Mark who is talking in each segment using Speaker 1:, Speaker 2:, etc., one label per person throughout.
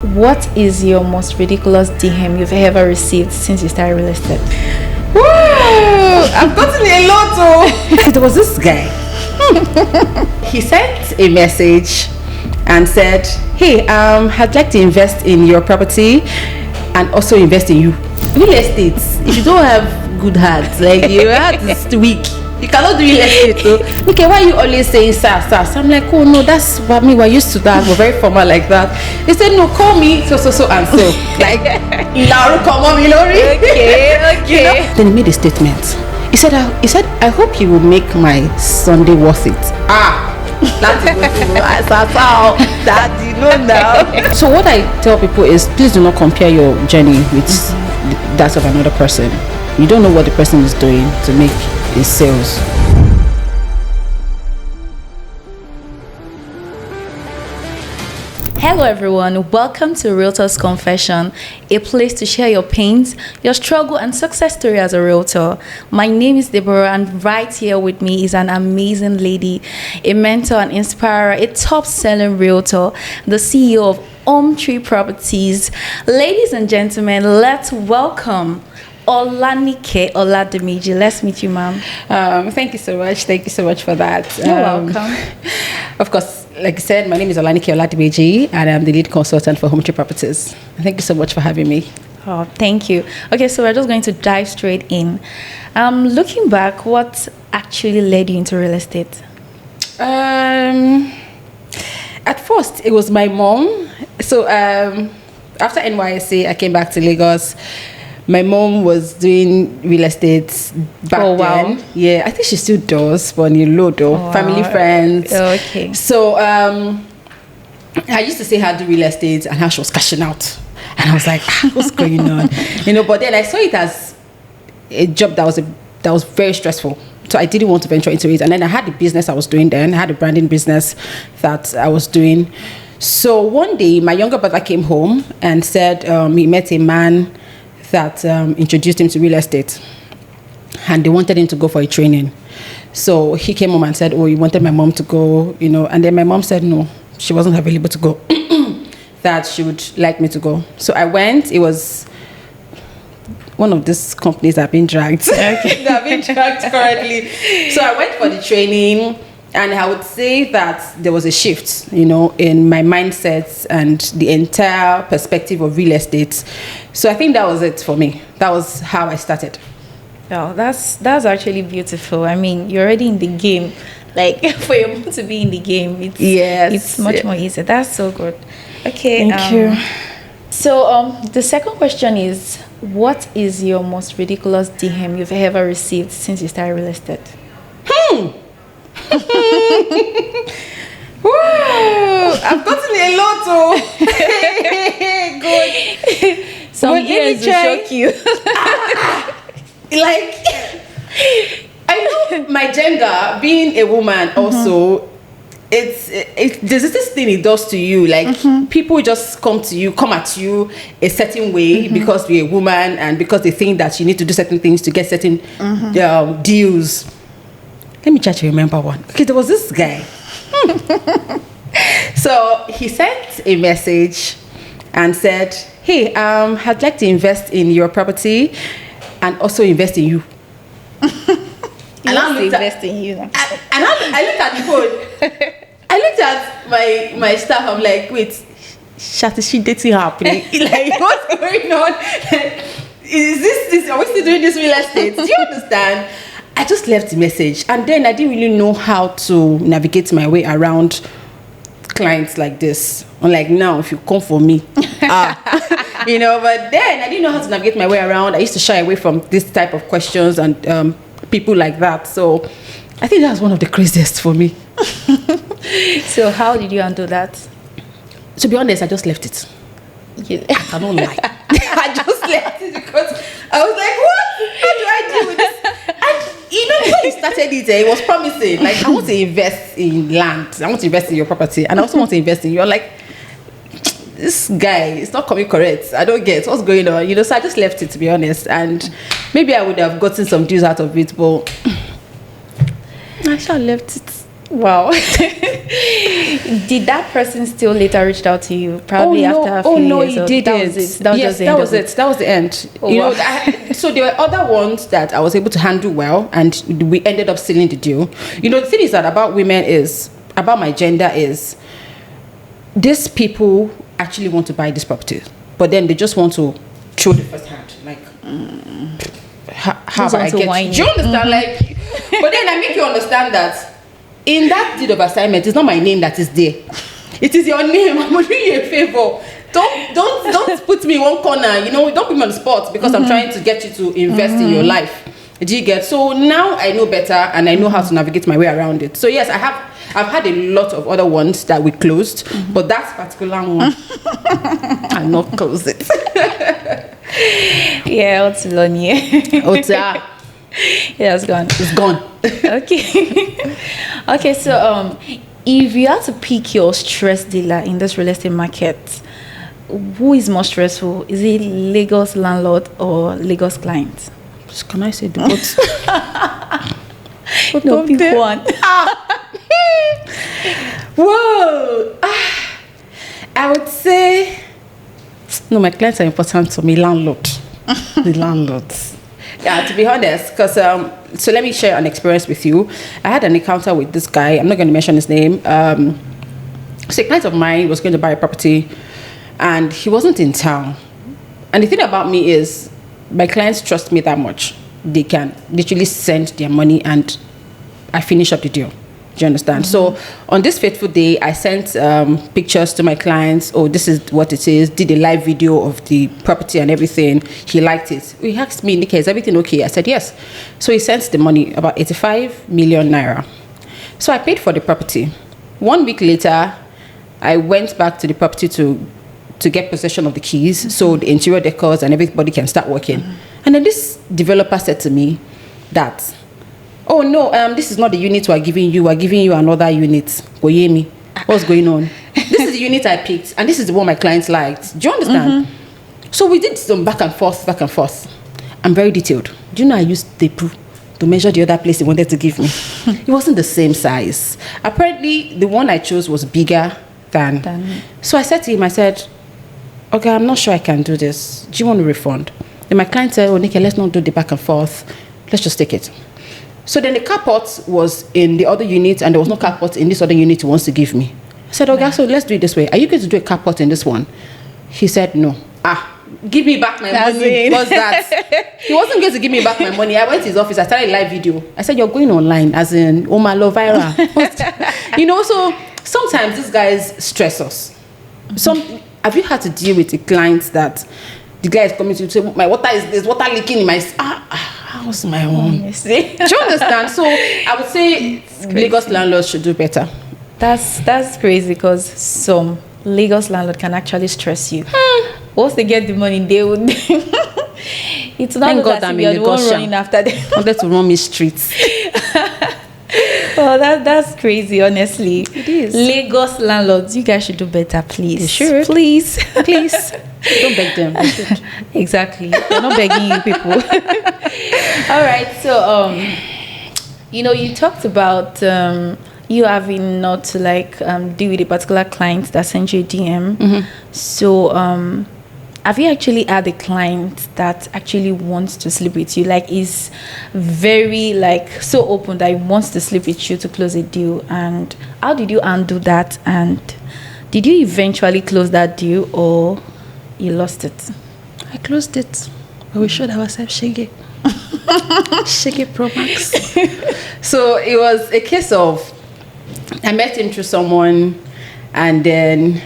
Speaker 1: What is your most ridiculous DM you've ever received since you started real estate?
Speaker 2: Woo! I've gotten a lot. Oh, there was this guy. He sent a message and said, "Hey, I'd like to invest in your property and also invest in you. Real estate. If you don't have good heart, like your heart is weak, you cannot do real estate." So, okay, why are you always saying sir, sir? So I'm like, oh no, that's what me. We're used to that. We're very formal like that. He said, no, call me so and so. Like, Lauru, come on, Ilori.
Speaker 1: Okay.
Speaker 2: You know? Then he made a statement. He said, I hope you will make my Sunday worth it. That's Daddy, no now. So what I tell people is, please do not compare your journey with that of another person. You don't know what the person is doing to make his sales.
Speaker 1: Hello everyone, welcome to Realtor's Confession, a place to share your pains, your struggle and success story as a realtor. My name is Deborah and right here with me is an amazing lady, a mentor and inspirer, a top-selling realtor, the CEO of Tree Properties. Ladies and gentlemen, let's welcome Olanike Oladimeji. Let's meet you, ma'am.
Speaker 2: Thank you so much. Thank you so much for that.
Speaker 1: You're welcome.
Speaker 2: Of course, like I said, my name is Olanike Oladimeji and I'm the lead consultant for Tree Properties. Thank you so much for having me.
Speaker 1: Oh, thank you. Okay, so we're just going to dive straight in. Looking back, what actually led you into real estate?
Speaker 2: At first, it was my mom. So after NYSC, I came back to Lagos. My mom was doing real estate back then. Yeah, I think she still does, but in low though. Oh, family, friends.
Speaker 1: Okay.
Speaker 2: So I used to see her do real estate and how she was cashing out. And I was like, what's going on? But then I saw it as a job that was very stressful. So I didn't want to venture into it. And then I had the business I was doing then. I had a branding business that I was doing. So one day, my younger brother came home and said he met a man that introduced him to real estate, and they wanted him to go for a training. So he came home and said, oh, he wanted my mom to go, and then my mom said no, she wasn't available to go, that she would like me to go. So I went. It was one of these companies that have been dragged. Okay. That have been dragged currently. So I went for the training, and I would say that there was a shift, in my mindset and the entire perspective of real estate. So I think that was it for me. That was how I started.
Speaker 1: Oh, that's actually beautiful. I mean, you're already in the game. Like, for your mom to be in the game, it's much more easy. That's so good. Okay.
Speaker 2: Thank you.
Speaker 1: So the second question is, what is your most ridiculous DM you've ever received since you started real estate?
Speaker 2: Woo! I've gotten a lot. Oh, good.
Speaker 1: Some years will shock you.
Speaker 2: Like, I know my gender, being a woman, also, there's this thing it does to you. Like, people just come at you a certain way because you're a woman and because they think that you need to do certain things to get certain deals. Let me try to remember one. Okay, there was this guy. So he sent a message and said, hey, I'd like to invest in your property and also invest in you.
Speaker 1: And I invest in you.
Speaker 2: And I looked at the phone. I looked at my staff. I'm like, wait, is she dating happening? Like, what's going on? Is this, are we still doing this real estate? Do you understand? I just left the message, and then I didn't really know how to navigate my way around clients like this. Unlike now, if you come for me, but then I didn't know how to navigate my way around. I used to shy away from this type of questions and people like that. So I think that was one of the craziest for me.
Speaker 1: So how did you handle that?
Speaker 2: To be honest, I just left it. I cannot lie. I just left it because I was like, what? How do I deal with this? And when we started it was promising. Like, I want to invest in land. I want to invest in your property. And I also want to invest in you. I'm like, this guy is not coming correct. I don't get what's going on. So I just left it, to be honest. And maybe I would have gotten some deals out of it, but I sure left it.
Speaker 1: Wow. Did that person still later reach out to you? Probably after a few years?
Speaker 2: Oh no, he didn't.
Speaker 1: That was it. That was
Speaker 2: yes,
Speaker 1: just the
Speaker 2: that
Speaker 1: end
Speaker 2: was
Speaker 1: of
Speaker 2: it. That was the end.
Speaker 1: Oh,
Speaker 2: you
Speaker 1: wow.
Speaker 2: know, so there were other ones that I was able to handle well, and we ended up sealing the deal. You know, the thing is that about women is about my gender is these people actually want to buy this property, but then they just want to throw the first hand, like how
Speaker 1: Just
Speaker 2: I
Speaker 1: want to
Speaker 2: get.
Speaker 1: whine
Speaker 2: Do you understand? Like, but then I make you understand that in that deed of assignment, it's not my name that is there. It is your name. I'm doing you a favor. Don't put me in one corner. You know, don't put me on the spot because I'm trying to get you to invest in your life. Do you get? So now I know better and I know how to navigate my way around it. So yes, I've had a lot of other ones that we closed, but that particular one, I'm not close it.
Speaker 1: Yeah, what's Lonnie?
Speaker 2: Ota,
Speaker 1: Yeah, it's gone.
Speaker 2: it's gone.
Speaker 1: Okay. Okay, so if you had to pick your stress dealer in this real estate market, who is more stressful? Is it Lagos landlord or Lagos client?
Speaker 2: Can I say the both?
Speaker 1: No, pick one.
Speaker 2: Whoa! I would say no. My clients are important to me. Landlord, the landlords. Yeah, to be honest, because so let me share an experience with you. I had an encounter with this guy. I'm not going to mention his name. So a client of mine was going to buy a property, and he wasn't in town. And the thing about me is, my clients trust me that much. They can literally send their money, and I finish up the deal. Do you understand? So on this fateful day, I sent pictures to my clients. Oh, this is what it is. Did a live video of the property and everything. He liked it. He asked me, Nika, is everything okay? I said, yes. So he sent the money, about 85 million naira. So I paid for the property. 1 week later, I went back to the property to get possession of the keys, so the interior decors and everybody can start working. And then this developer said to me that, oh no, this is not the unit we're giving you another unit. Goyemi, what's going on? This is the unit I picked, and this is the one my clients liked. Do you understand? So we did some back and forth. I'm very detailed. Do you know I used the proof to measure the other place they wanted to give me? It wasn't the same size. Apparently, the one I chose was bigger than. So I said to him, I said, okay, I'm not sure I can do this. Do you want a refund? Then my client said, oh, Nika, let's not do the back and forth. Let's just take it. So then the carport was in the other unit, and there was no carport in this other unit he wants to give me. I said, okay, so let's do it this way. Are you going to do a carport in this one? He said, no. Give me back my money. What's that? He wasn't going to give me back my money. I went to his office. I started a live video. I said, you're going online, as in, oh my love, viral. You know, so sometimes these guys stress us. Have you had to deal with a client that the guy is coming to you, say, my water there's water leaking in my how's my own? Do you understand? So I would say Lagos landlords should do better.
Speaker 1: That's crazy, because some Lagos landlord can actually stress you. Once they get the money, they would. It's not look as if you're the one running after them.
Speaker 2: Wanted to run me streets.
Speaker 1: Well, that's crazy, honestly.
Speaker 2: It is.
Speaker 1: Lagos landlords, you guys should do better, please.
Speaker 2: They should.
Speaker 1: Please.
Speaker 2: Don't beg them. They should.
Speaker 1: Exactly. They're not begging you people. All right. So, you talked about you having not to deal with a particular client that sent you a DM. So, have you actually had a client that actually wants to sleep with you? Is very so open that he wants to sleep with you to close a deal. And how did you undo that? And did you eventually close that deal, or you lost it?
Speaker 2: I closed it, but we showed ourselves Shege. Shege Pro Max. So it was a case of, I met him through someone, and then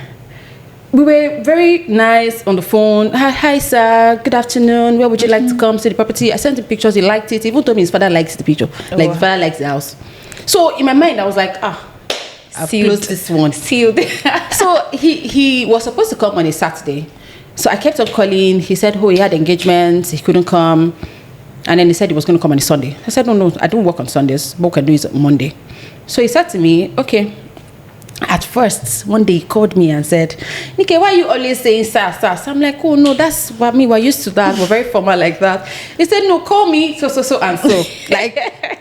Speaker 2: we were very nice on the phone. Hi sir, good afternoon. Where would you like to come see the property? I sent him pictures. He liked it. He even told me his father likes the picture. His father likes the house. So in my mind, I was like, I've closed this one.
Speaker 1: Sealed.
Speaker 2: So he was supposed to come on a Saturday. So I kept on calling. He said, he had engagements. He couldn't come. And then he said he was going to come on a Sunday. I said, no, I don't work on Sundays. What we can do is Monday. So he said to me, okay, At first, one day he called me and said, Nike, why are you always saying sir, sir? So I'm like, oh no, that's what me, we're used to that. We're very formal like that. He said, no, call me so, and so. Like,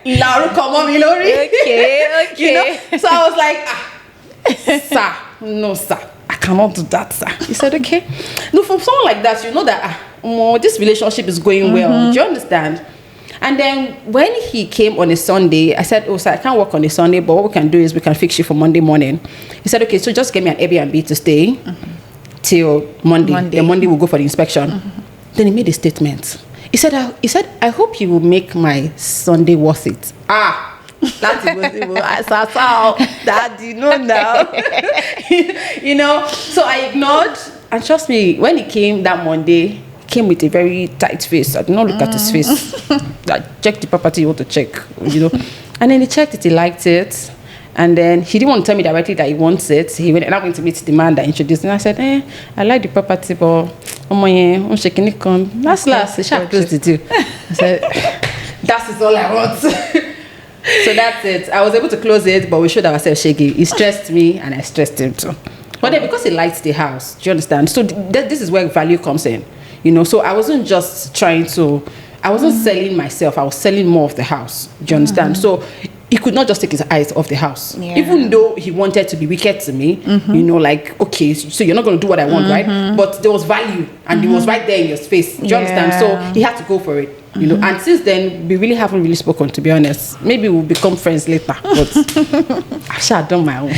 Speaker 2: Laru, come on, Milori.
Speaker 1: Okay.
Speaker 2: You know? So I was like, sir, no, sir. I cannot do that, sir. He said, okay. No, from someone like that, you know that this relationship is going well. Do you understand? And then when he came on a Sunday, I said, oh, sir, I can't work on a Sunday, but what we can do is we can fix you for Monday morning. He said, okay, so just get me an Airbnb to stay till Monday. Then Monday we'll go for the inspection. Then he made a statement. He said, I hope you will make my Sunday worth it. That's impossible. I saw Daddy, no now. You know, so I ignored. And trust me, when he came that Monday, he came with a very tight face. I did not look at his face. I checked the property you want to check, you know. And then he checked it, he liked it. And then he didn't want to tell me directly that he wants it. He went and I went to meet the man that introduced me. And I said, I like the property, but I'm shaking it. Last, he shall close the deal. I said, that is all I want. So that's it. I was able to close it, but we showed ourselves shaky. He stressed me and I stressed him too. But then because he liked the house, do you understand? So this is where value comes in. You know, so I wasn't just I wasn't selling myself, I was selling more of the house. Do you understand? So he could not just take his eyes off the house. Yeah. Even though he wanted to be wicked to me, you know, like, okay, so you're not going to do what I want, right? But there was value and it was right there in your face. Do you understand? So he had to go for it. You know, and since then we really haven't really spoken, to be honest. Maybe we'll become friends later, but I should have done my own.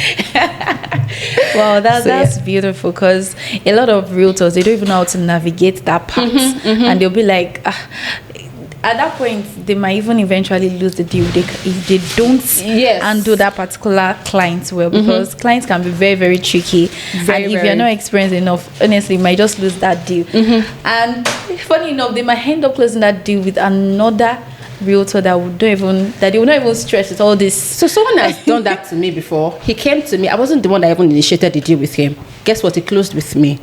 Speaker 1: Wow, that's beautiful, because a lot of realtors, they don't even know how to navigate that part, and they'll be like, at that point they might even eventually lose the deal if they don't handle that particular client well, because clients can be very, very tricky, and if you're not experienced enough, honestly, you might just lose that deal. And funny enough, they might end up closing that deal with another realtor that they will not even stress with all this.
Speaker 2: So someone has done that to me before. He came to me. I wasn't the one that even initiated the deal with him. Guess what? He closed with me.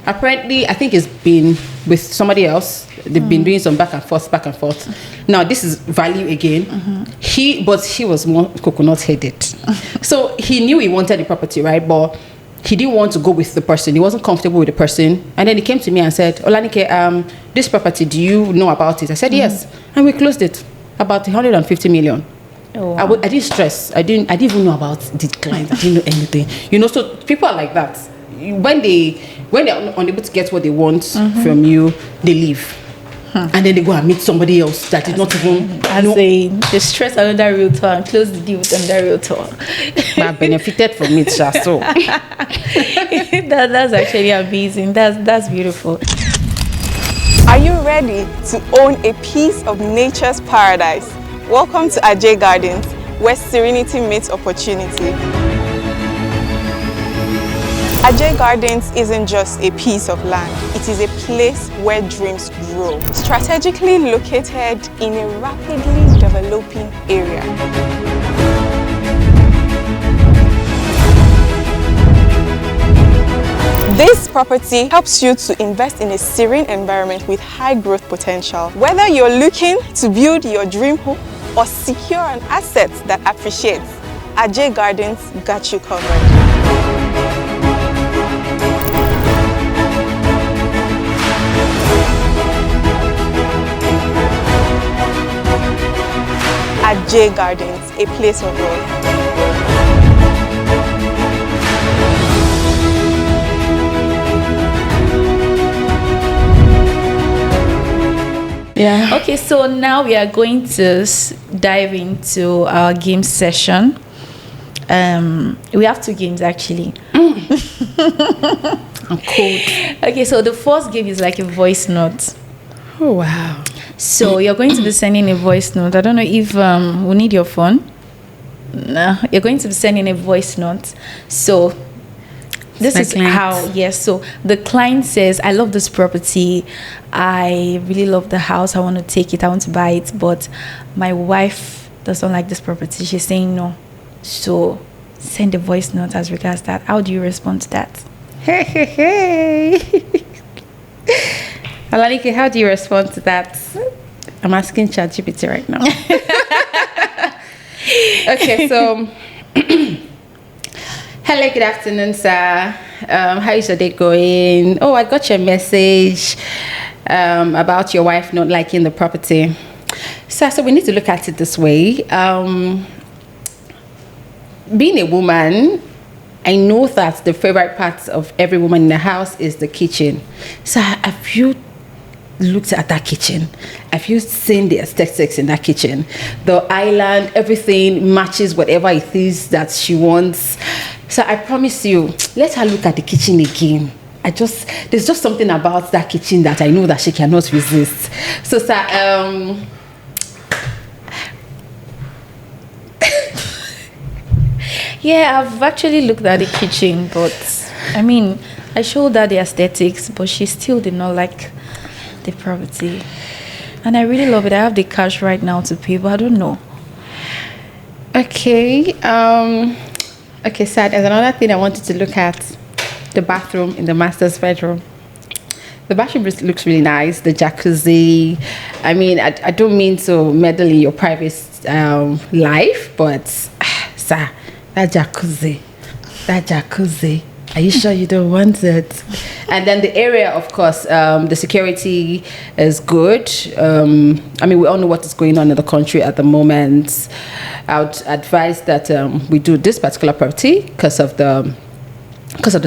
Speaker 2: Apparently, I think it's been with somebody else. They've been doing some back and forth. Now, this is value again. He was more coconut-headed. So he knew he wanted the property, right? But he didn't want to go with the person. He wasn't comfortable with the person. And then he came to me and said, Olanike, this property, do you know about it? I said, yes. And we closed it. About 150 million. Oh, wow. I didn't stress. I didn't even know about the client. I didn't know anything. You know, so people are like that. When they're unable to get what they want from you, they leave. And then they go and meet somebody else that is not even
Speaker 1: they stress another realtor and close the deal with another realtor.
Speaker 2: I benefited from it, so
Speaker 1: that's actually amazing. That's beautiful.
Speaker 3: Are you ready to own a piece of nature's paradise? Welcome to Ajay Gardens, where serenity meets opportunity. Ajay Gardens isn't just a piece of land, it is a place where dreams grow. Strategically located in a rapidly developing area. This property helps you to invest in a serene environment with high growth potential. Whether you're looking to build your dream home or secure an asset that appreciates, Ajay Gardens got you covered. Ajay Gardens, a place of wealth.
Speaker 1: Yeah. Okay, so now we are going to dive into our game session. We have two games actually.
Speaker 2: I'm cold.
Speaker 1: Okay, so the first game is like a voice note.
Speaker 2: Oh wow.
Speaker 1: So you're going to be sending a voice note. I don't know if we need your phone. No, you're going to be sending a voice note. So this is how, yes. So the client says, I love this property. I really love the house. I want to take it. I want to buy it. But my wife doesn't like this property. She's saying no. So send a voice note as regards that. How do you respond to that?
Speaker 2: Hey. Olanike, how do you respond to that? I'm asking ChatGPT right now. Okay, so Hello, good afternoon, sir. How is your day going? Oh, I got your message about your wife not liking the property. Sir, so we need to look at it this way. Being a woman, I know that the favorite part of every woman in the house is the kitchen. So have you looked at that kitchen? Have you seen the aesthetics in that kitchen? The island, everything matches whatever it is that she wants. So I promise you, let her look at the kitchen again. There's just something about that kitchen that I know that she cannot resist. So sir,
Speaker 1: Yeah, I've actually looked at the kitchen, but I mean, I showed her the aesthetics, but she still did not like the property. And I really love it. I have the cash right now to pay, but I don't know.
Speaker 2: okay. Okay, sir, there's another thing I wanted to look at. The bathroom in the master's bedroom. The bathroom looks really nice. The jacuzzi. I mean, I don't mean to meddle in your private life, but sir, that jacuzzi. Are you sure you don't want it? And then the area, of course, the security is good. I mean, we all know what is going on in the country at the moment. I would advise that we do this particular property because of the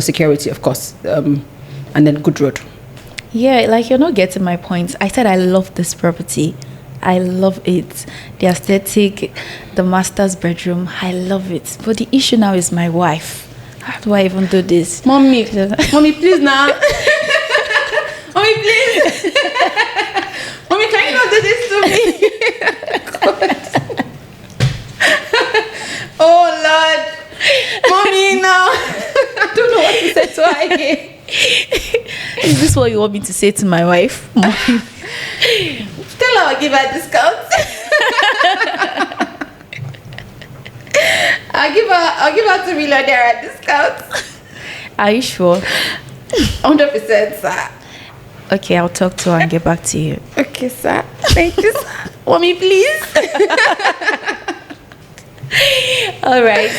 Speaker 2: security, of course, and then good road.
Speaker 1: Yeah, like you're not getting my point. I said I love this property. I love it. The aesthetic, the master's bedroom, I love it. But the issue now is my wife. How do I even do this?
Speaker 2: Mommy, please now. Mommy, please. Mommy, can you not do this to me? God. Oh, Lord. Mommy, now. I don't know what to say to her again.
Speaker 1: Is this what you want me to say to my wife?
Speaker 2: Tell her I'll give her a discount. I'll give her $2 million at discount.
Speaker 1: Are you sure?
Speaker 2: 100%, sir.
Speaker 1: Okay, I'll talk to her and get back to you.
Speaker 2: Okay, sir. Thank you, sir. Mommy, please.
Speaker 1: All right.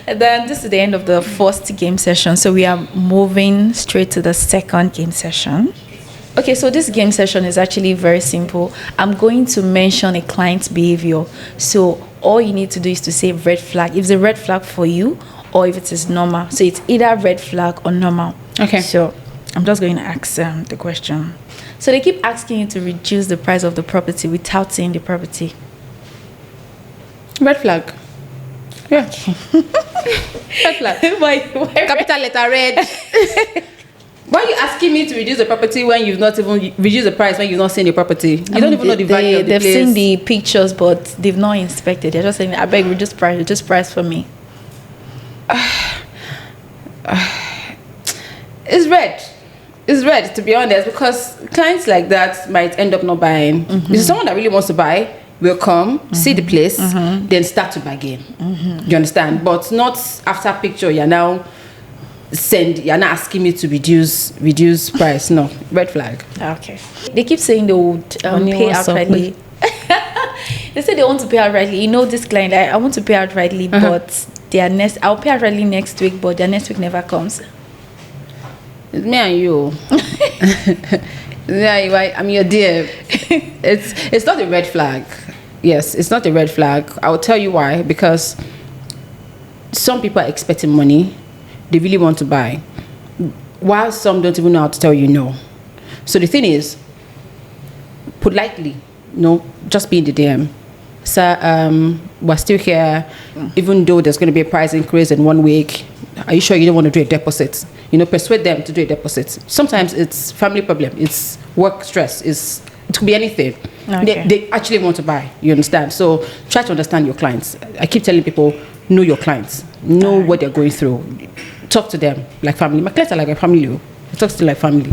Speaker 1: And then this is the end of the first game session. So we are moving straight to the second game session. Okay, so this game session is actually very simple. I'm going to mention a client's behavior. So all you need to do is to say red flag. If it's a red flag for you or if it is normal. So it's either red flag or normal.
Speaker 2: Okay.
Speaker 1: So I'm just going to ask the question. So they keep asking you to reduce the price of the property without saying the property.
Speaker 2: Red flag. Yeah. Red flag.
Speaker 1: Why
Speaker 2: Capital letter red. Why are you asking me to reduce the property when you've not even reduced the price when you've not seen the property? You don't even know the value of the place.
Speaker 1: They've seen the pictures, but they've not inspected. They're just saying, I beg, reduce price for me.
Speaker 2: It's red. It's red, to be honest, because clients like that might end up not buying. This is someone that really wants to buy, will come, see the place, then start to bargain. You understand? But not after picture, you're now asking me to reduce price. No, red flag.
Speaker 1: Okay. They keep saying they would pay outrightly. They say they want to pay outrightly. You know, this client, I want to pay outrightly, but I'll pay outrightly next week, but their next week never comes.
Speaker 2: It's me and you. Yeah, I'm your dear. It's not a red flag. Yes, it's not a red flag. I will tell you why. Because some people are expecting money. They really want to buy, while some don't even know how to tell you no. So the thing is, politely, just be in the DM. Sir, we're still here, even though there's going to be a price increase in 1 week. Are you sure you don't want to do a deposit? Persuade them to do a deposit. Sometimes it's family problem, it's work stress, it could be anything.
Speaker 1: Okay.
Speaker 2: They actually want to buy. You understand? So try to understand your clients. I keep telling people, know your clients, know what they're going through. Talk to them like family. My clients are like a family. I talk to them like family.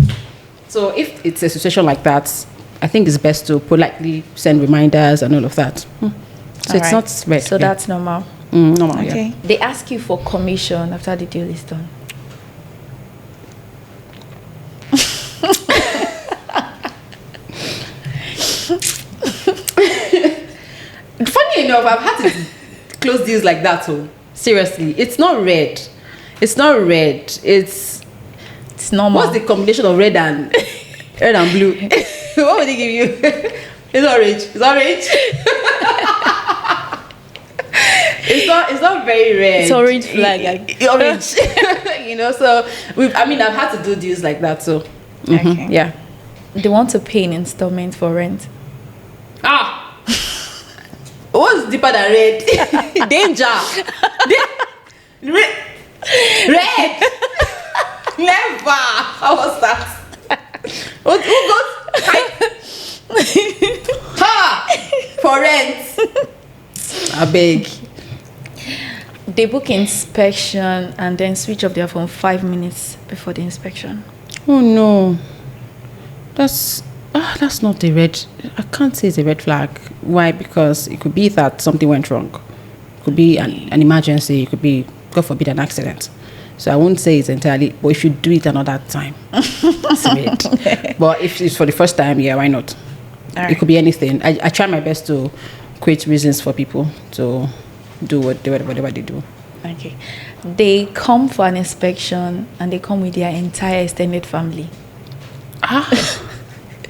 Speaker 2: So if it's a situation like that, I think it's best to politely send reminders and all of that. So it's not red.
Speaker 1: So that's normal.
Speaker 2: Normal.
Speaker 1: Okay.
Speaker 2: Yeah.
Speaker 1: They ask you for commission after the deal is done.
Speaker 2: Funny enough, I've had to close deals like that too. Seriously, it's not red. It's not red. It's
Speaker 1: normal.
Speaker 2: What's the combination of red and blue? What would they give you? It's orange. It's orange. It's not very red.
Speaker 1: It's orange flag.
Speaker 2: Orange. So I've had to do deals like that. So
Speaker 1: Okay.
Speaker 2: yeah.
Speaker 1: They want to pay in installment for rent.
Speaker 2: What's deeper than red? Danger. Red. Never. How was that? Who goes? For rent. I beg.
Speaker 1: They book inspection and then switch off their phone 5 minutes before the inspection.
Speaker 2: Oh no. That's not a red. I can't say it's a red flag. Why? Because it could be that something went wrong. It could be an emergency. It could be, God forbid, an accident. So I won't say it's entirely, but if you do it another time, it's red. But if it's for the first time, yeah, why not?
Speaker 1: Right.
Speaker 2: It could be anything. I try my best to create reasons for people to do whatever they do.
Speaker 1: Okay. They come for an inspection and they come with their entire extended family.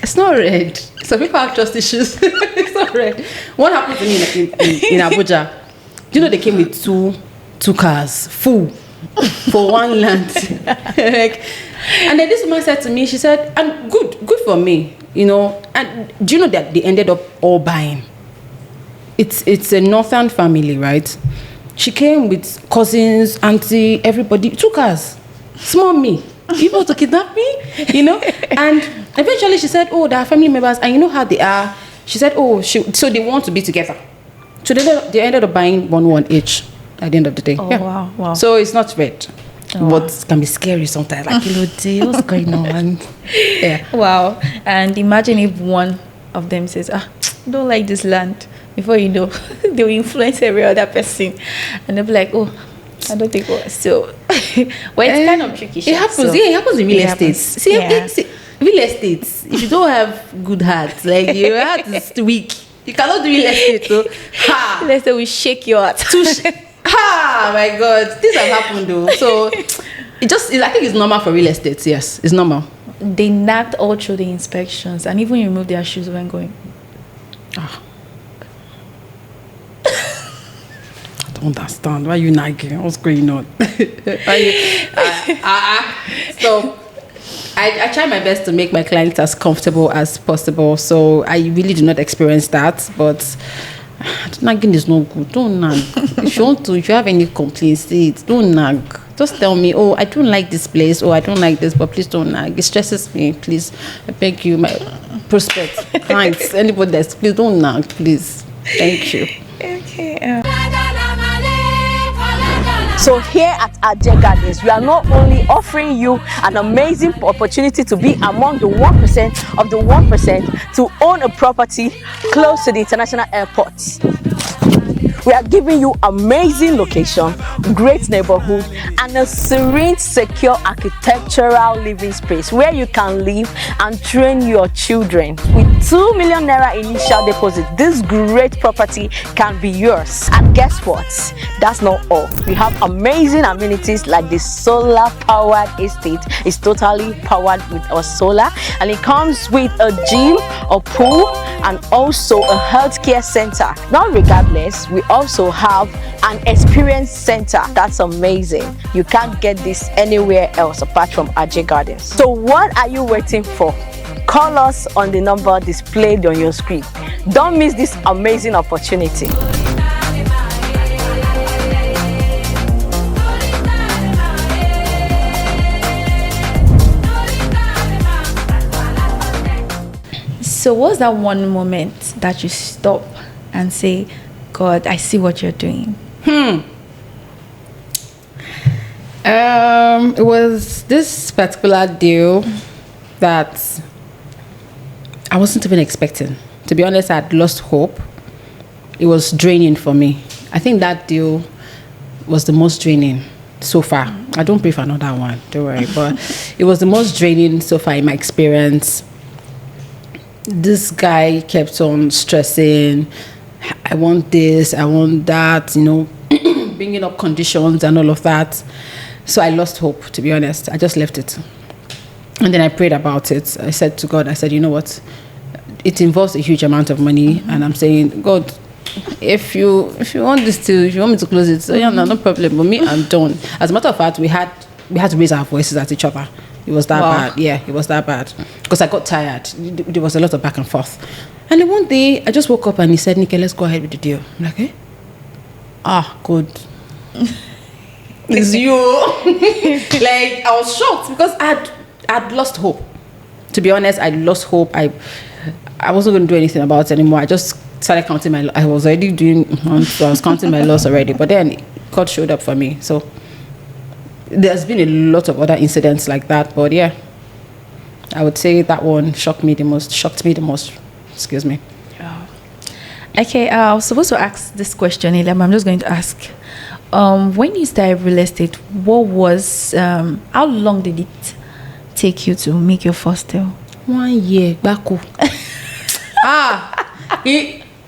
Speaker 2: It's not red. Some people have trust issues. It's not red. What happened to me in Abuja? Do you know they came with two cars full for one land? And then this woman said to me, she said, and good for me, and do you know that they ended up all buying? It's a northern family, right? She came with cousins, auntie, everybody, 2 cars. Small me. You want to kidnap me? And eventually she said, oh, they are family members, and you know how they are. She said, oh, so they want to be together. So they ended up buying one each at the end of the day.
Speaker 1: Oh,
Speaker 2: yeah.
Speaker 1: wow.
Speaker 2: So it's not red.
Speaker 1: Oh,
Speaker 2: but it can be scary sometimes. Like, what's going on? Yeah.
Speaker 1: Wow. And imagine if one of them says, don't like this land. Before you know, they will influence every other person. And they'll be like, oh, I don't think so. Well, it's kind of tricky.
Speaker 2: It happens.
Speaker 1: So
Speaker 2: It happens in real estate. See,
Speaker 1: yeah.
Speaker 2: Real estate, if you don't have good heart, like your heart is weak, you cannot do real estate. So,
Speaker 1: real estate will shake your heart.
Speaker 2: My God, things have happened though. So I think it's normal for real estate. Yes, it's normal.
Speaker 1: They knocked all through the inspections and even removed their shoes when going.
Speaker 2: I don't understand why you nagging. What's going on? So I try my best to make my clients as comfortable as possible. So I really do not experience that, but nagging is no good. Don't nag. If you have any complaints, say it. Don't nag. Just tell me, oh, I don't like this place, or I don't like this, but please don't nag. It stresses me. Please, I beg you, my prospects, clients, anybody that's, please don't nag, please. Thank you.
Speaker 1: Okay.
Speaker 3: So here at Aje Gardens, we are not only offering you an amazing opportunity to be among the 1% of the 1% to own a property close to the international airport. We are giving you amazing location, great neighborhood, and a serene, secure architectural living space where you can live and train your children. With 2 million naira initial deposit, this great property can be yours. And guess what? That's not all. We have amazing amenities like the solar-powered estate. It's totally powered with our solar, and it comes with a gym, a pool, and also a healthcare center. Now, regardless, we also have an experience center. That's amazing. You can't get this anywhere else apart from Aje Gardens. So what are you waiting for? Call us on the number displayed on your screen. Don't miss this amazing opportunity.
Speaker 1: So what's that one moment that you stop and say, God, I see what you're doing?
Speaker 2: It was this particular deal that I wasn't even expecting. To be honest, I had lost hope. It was draining for me. I think that deal was the most draining so far. I don't pray for another one, don't worry. But it was the most draining so far in my experience. This guy kept on stressing, I want this, I want that, bringing up conditions and all of that. So I lost hope, to be honest. I just left it. And then I prayed about it. I said to God, I said, you know what? It involves a huge amount of money. And I'm saying, God, if you want this to, if you want me to close it, so yeah, no problem. But me, I'm done. As a matter of fact, we had to raise our voices at each other. It was that bad. Yeah, it was that bad. Because I got tired. There was a lot of back and forth. And then one day, I just woke up and he said, Nikki, let's go ahead with the deal. I'm like, eh? Good. It's you. Like, I was shocked because I'd lost hope. To be honest, I lost hope. I wasn't going to do anything about it anymore. I just started counting my... I was already counting my loss already. But then God showed up for me. So there's been a lot of other incidents like that. But yeah, I would say that one shocked me the most. Excuse me.
Speaker 1: Okay, I was supposed to ask this question, Elam. I'm just going to ask. When you started real estate, what was... how long did it take you to make your first deal?
Speaker 2: 1 year. Baku.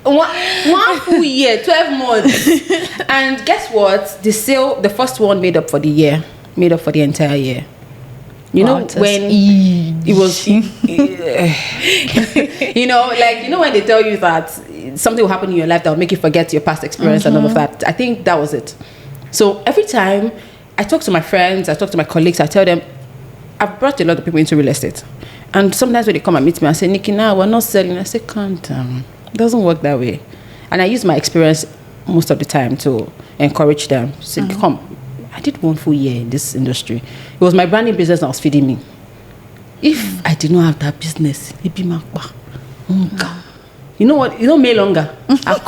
Speaker 2: One full year, 12 months. And guess what? The first one made up for the entire year. You know, when it was, when they tell you that something will happen in your life that will make you forget your past experience and all of that. I think that was it. So every time I talk to my friends, I talk to my colleagues, I tell them, I've brought a lot of people into real estate. And sometimes when they come and meet me, I say, Nikki, now we're not selling. I say, calm down. It doesn't work that way. And I use my experience most of the time to encourage them. Say, come, I did 1 full year in this industry. It was my branding business that was feeding me. If I did not have that business, it'd be my You know what? You know me longer. But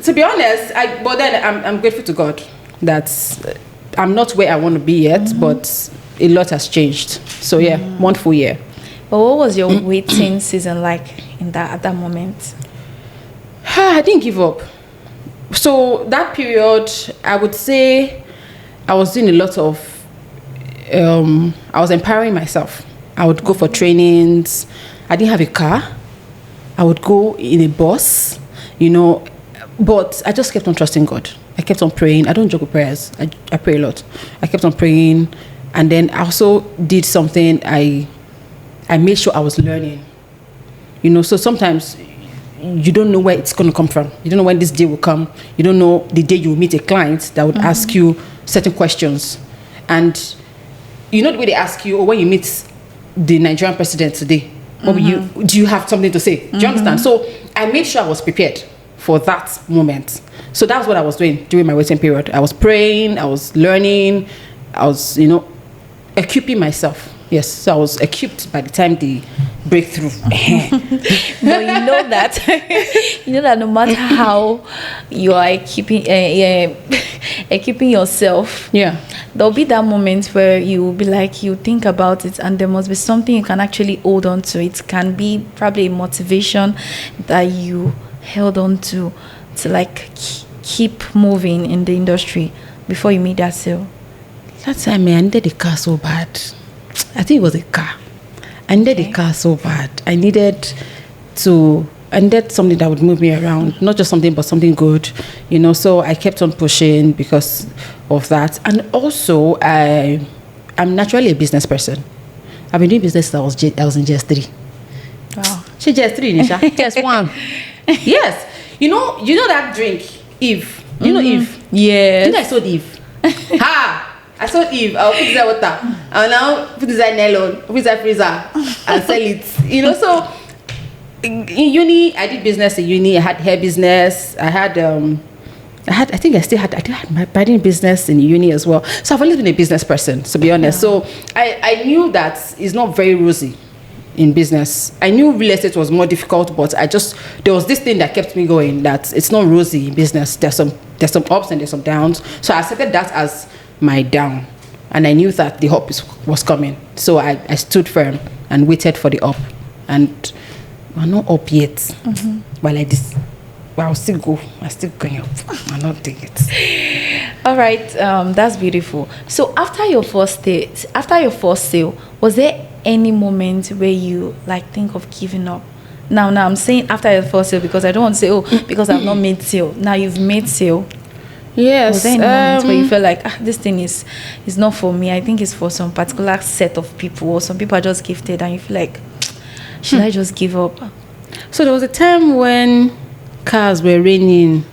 Speaker 2: to be honest, I'm grateful to God that I'm not where I want to be yet, but a lot has changed. So yeah, 1 full year.
Speaker 1: But what was your waiting season like at that moment?
Speaker 2: I didn't give up. So that period, I would say I was doing a lot of, I was empowering myself. I would go for trainings. I didn't have a car. I would go in a bus, but I just kept on trusting God. I kept on praying. I don't joke with prayers. I pray a lot. I kept on praying. And then I also did something. I made sure I was learning. So sometimes you don't know where it's going to come from. You don't know when this day will come. You don't know the day you will meet a client that would ask you certain questions. And the way they ask you, or when you meet the Nigerian president today, do you have something to say? Do you understand? So I made sure I was prepared for that moment. So that's what I was doing during my waiting period. I was praying, I was learning, I was, equipping myself. Yes, so I was equipped by the time the breakthrough.
Speaker 1: But you know that no matter how you are equipping yourself, there'll be that moment where you will be like, you think about it, and there must be something you can actually hold on to. It can be probably a motivation that you held on to like keep moving in the industry before you made that sale.
Speaker 2: That time I needed a car so bad. I think it was a car. I needed a car so bad. I needed something that would move me around. Not just something, but something good. So I kept on pushing because of that. And also, I'm naturally a business person. I've been doing business since I was in GS3.
Speaker 1: Wow.
Speaker 2: She GS3, Nisha. GS1. Yes. You know that drink, Eve. You know Eve?
Speaker 1: Yes.
Speaker 2: I sold Eve. I sold Eve. I'll put inside water. I'll now put inside nylon, put inside freezer, and sell it. So in uni, I did business in uni. I had hair business. I did have my branding business in uni as well. So I've always been a business person, to be honest. So I knew that it's not very rosy in business. I knew real estate was more difficult, but there was this thing that kept me going, that it's not rosy in business. There's some ups and there's some downs. So I accepted that as my down, and I knew that the up was coming. So I stood firm and waited for the up, and we're not up yet. But like this, I'll still go. I'm still going up. I'm not doing it.
Speaker 1: All right, that's beautiful. So after your first sale, was there any moment where you think of giving up Now I'm saying after your first sale because I don't want to say, oh, because I've not made sale. Now you've made sale.
Speaker 2: Yes.
Speaker 1: Was there any moment where you felt like, this thing is not for me? I think it's for some particular set of people, or some people are just gifted, and you feel like, should I just give up?
Speaker 2: So there was a time when cars were raining.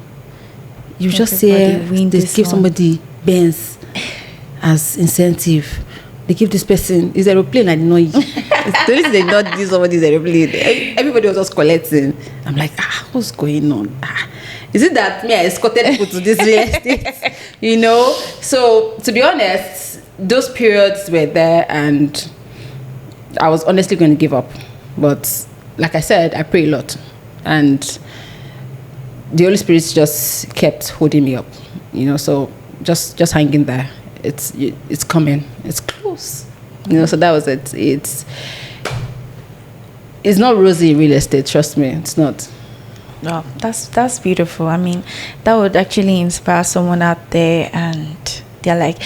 Speaker 2: You just say they give somebody Benz as incentive. They give this person his aeroplane. I didn't know. The reason they not give somebody's aeroplane. Everybody was just collecting. I'm like, what's going on? Is it that me I escorted people to this real estate? You know? So to be honest, those periods were there, and I was honestly going to give up. But like I said, I pray a lot, and the Holy Spirit just kept holding me up. You know, so just hanging there. It's coming. It's close. You know, so that was it. It's not rosy real estate. Trust me, it's not.
Speaker 1: Oh, that's beautiful. I mean, that would actually inspire someone out there, and they're like,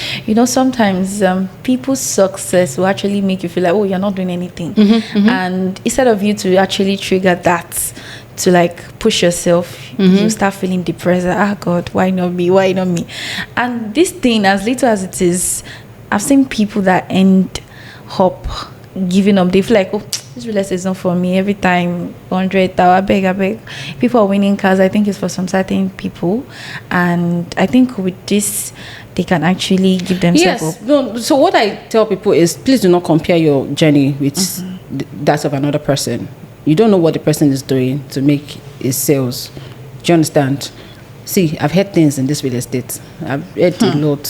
Speaker 1: sometimes people's success will actually make you feel like, oh, you're not doing anything. And instead of you to actually trigger that to like push yourself, you start feeling depressed. God, why not me? Why not me? And this thing, as little as it is, I've seen people that end up giving up. They feel like, oh, this real estate is not for me. Every time 100, I beg. People are winning cars. I think it's for some certain people, and I think with this they can actually give themselves up.
Speaker 2: No, so what I tell people is, please do not compare your journey with that of another person. You don't know what the person is doing to make his sales. Do you understand? See, I've heard things in this real estate. I've heard a lot.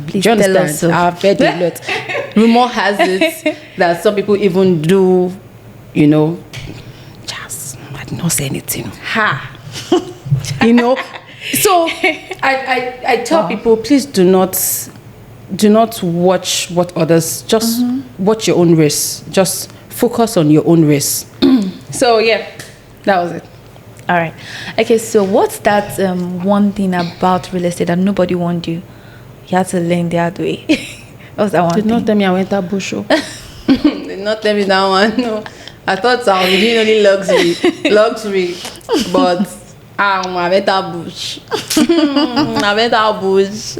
Speaker 1: Please
Speaker 2: do you
Speaker 1: tell
Speaker 2: understand?
Speaker 1: us so.
Speaker 2: I've heard a lot. Rumor has it that some people even do, just, I did not say anything. So I tell people, please do not watch what others, just watch your own race. Just focus on your own race. So yeah, that was it.
Speaker 1: All right. Okay, so what's that one thing about real estate that nobody warned you? You had to learn the hard way. What's that one thing?
Speaker 2: Did not tell me I went to bush. Did not tell me that one. No, I thought I was doing only luxury, but I went to bush. I went to bush,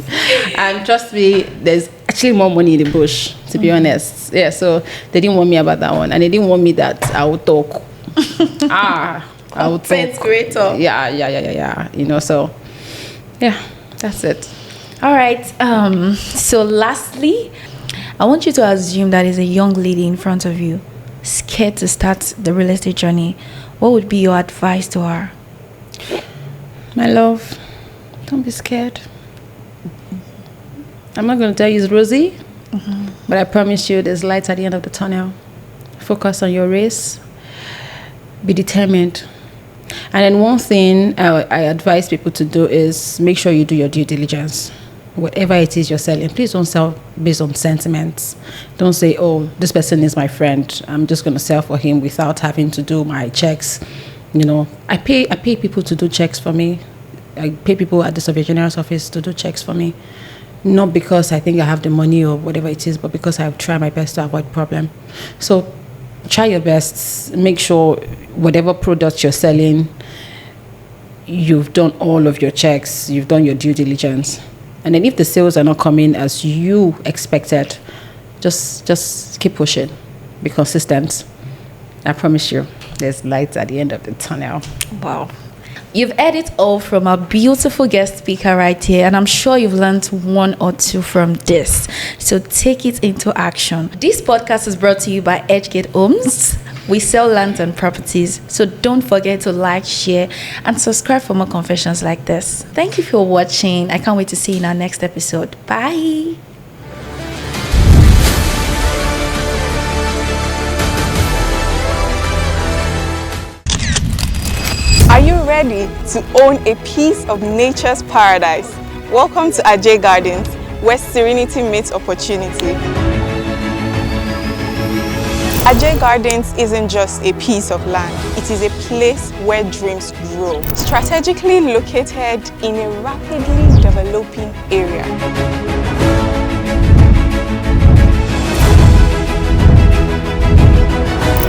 Speaker 2: and trust me, there's actually more money in the bush. To be honest, yeah. So they didn't want me about that one, and they didn't want me that I would talk. I would
Speaker 1: talk. Creator.
Speaker 2: Yeah. So yeah, that's it.
Speaker 1: All right. So lastly, I want you to assume that is a young lady in front of you, scared to start the real estate journey. What would be your advice to her?
Speaker 2: My love, don't be scared. I'm not going to tell you it's rosy, but I promise you there's light at the end of the tunnel. Focus on your race. Be determined. And then one thing I advise people to do is make sure you do your due diligence. Whatever it is you're selling, please don't sell based on sentiments. Don't say, oh, this person is my friend, I'm just going to sell for him without having to do my checks. I pay people to do checks for me. I pay people at the Surveyor General's office to do checks for me. Not because I think I have the money or whatever it is, but because I try my best to avoid problem. So try your best. Make sure whatever products you're selling, you've done all of your checks, you've done your due diligence. And then if the sales are not coming as you expected, just keep pushing. Be consistent. I promise you, there's light at the end of the tunnel.
Speaker 1: Wow. You've heard it all from our beautiful guest speaker right here, and I'm sure you've learned one or two from this. So take it into action. This podcast is brought to you by Edgegate Homes. We sell lands and properties, so don't forget to like, share, and subscribe for more confessions like this. Thank you for watching. I can't wait to see you in our next episode. Bye.
Speaker 3: Are you ready to own a piece of nature's paradise? Welcome to Ajay Gardens, where serenity meets opportunity. Ajay Gardens isn't just a piece of land, it is a place where dreams grow. Strategically located in a rapidly developing area.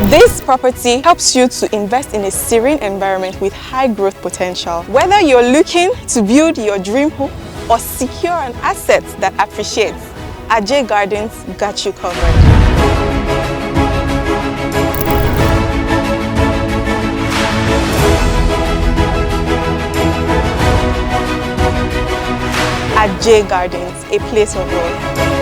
Speaker 3: This Property helps you to invest in a serene environment with high growth potential. Whether you're looking to build your dream home or secure an asset that appreciates, Ajay Gardens got you covered. Ajay Gardens, a place of love.